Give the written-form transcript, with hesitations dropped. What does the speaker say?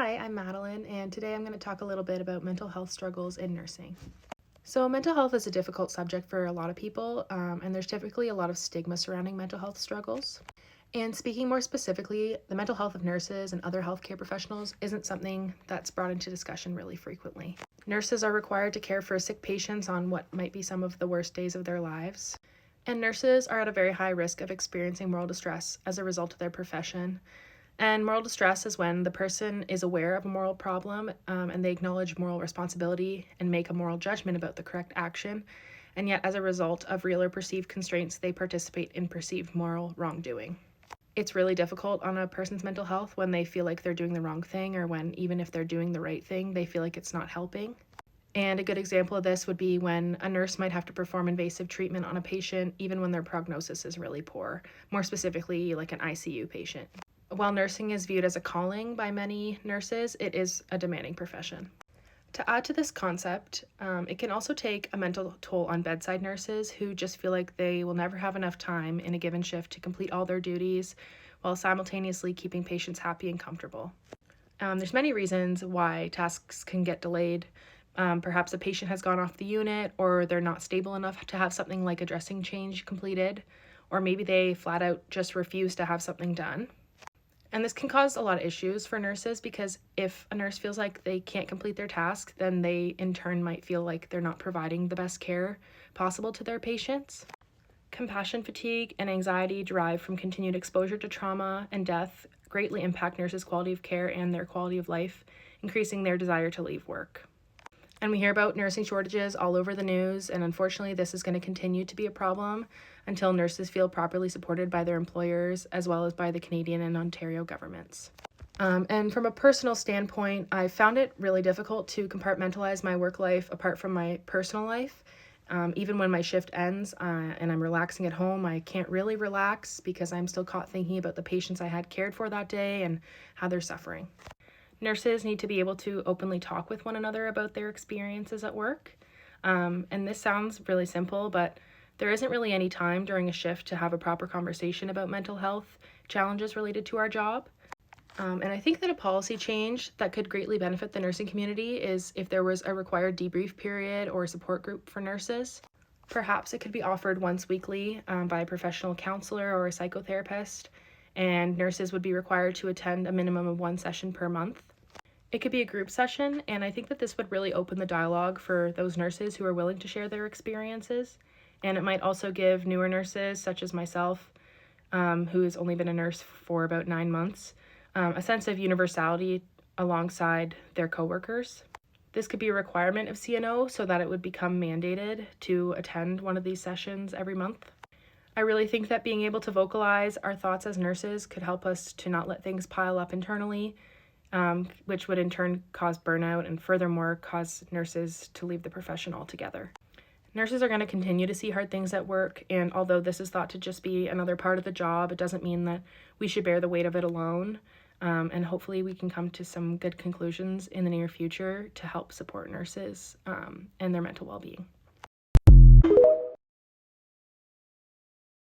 Hi, I'm Madeline, and today I'm going to talk a little bit about mental health struggles in nursing. So, mental health is a difficult subject for a lot of people, and there's typically a lot of stigma surrounding mental health struggles. And speaking more specifically, the mental health of nurses and other healthcare professionals isn't something that's brought into discussion really frequently. Nurses are required to care for sick patients on what might be some of the worst days of their lives. And nurses are at a very high risk of experiencing moral distress as a result of their profession. And moral distress is when the person is aware of a moral problem and they acknowledge moral responsibility and make a moral judgment about the correct action. And yet, as a result of real or perceived constraints, they participate in perceived moral wrongdoing. It's really difficult on a person's mental health when they feel like they're doing the wrong thing, or when, even if they're doing the right thing, they feel like it's not helping. And a good example of this would be when a nurse might have to perform invasive treatment on a patient even when their prognosis is really poor, more specifically like an ICU patient. While nursing is viewed as a calling by many nurses, it is a demanding profession. To add to this concept, it can also take a mental toll on bedside nurses who just feel like they will never have enough time in a given shift to complete all their duties while simultaneously keeping patients happy and comfortable. There's many reasons why tasks can get delayed. Perhaps a patient has gone off the unit, or they're not stable enough to have something like a dressing change completed, or maybe they flat out just refuse to have something done. And this can cause a lot of issues for nurses because if a nurse feels like they can't complete their task, then they in turn might feel like they're not providing the best care possible to their patients. Compassion fatigue and anxiety derived from continued exposure to trauma and death greatly impact nurses' quality of care and their quality of life, increasing their desire to leave work. And we hear about nursing shortages all over the news, and unfortunately this is going to continue to be a problem until nurses feel properly supported by their employers as well as by the Canadian and Ontario governments. And from a personal standpoint, I found it really difficult to compartmentalize my work life apart from my personal life. Even when my shift ends and I'm relaxing at home, I can't really relax because I'm still caught thinking about the patients I had cared for that day and how they're suffering. Nurses need to be able to openly talk with one another about their experiences at work. And this sounds really simple, but there isn't really any time during a shift to have a proper conversation about mental health challenges related to our job. And I think that a policy change that could greatly benefit the nursing community is if there was a required debrief period or support group for nurses. Perhaps it could be offered once weekly by a professional counselor or a psychotherapist, and nurses would be required to attend a minimum of one session per month. It could be a group session, and I think that this would really open the dialogue for those nurses who are willing to share their experiences. And it might also give newer nurses, such as myself, who has only been a nurse for about 9 months, a sense of universality alongside their coworkers. This could be a requirement of CNO so that it would become mandated to attend one of these sessions every month. I really think that being able to vocalize our thoughts as nurses could help us to not let things pile up internally, which would in turn cause burnout and furthermore cause nurses to leave the profession altogether. Nurses are going to continue to see hard things at work, and although this is thought to just be another part of the job, it doesn't mean that we should bear the weight of it alone. And hopefully we can come to some good conclusions in the near future to help support nurses and their mental well-being.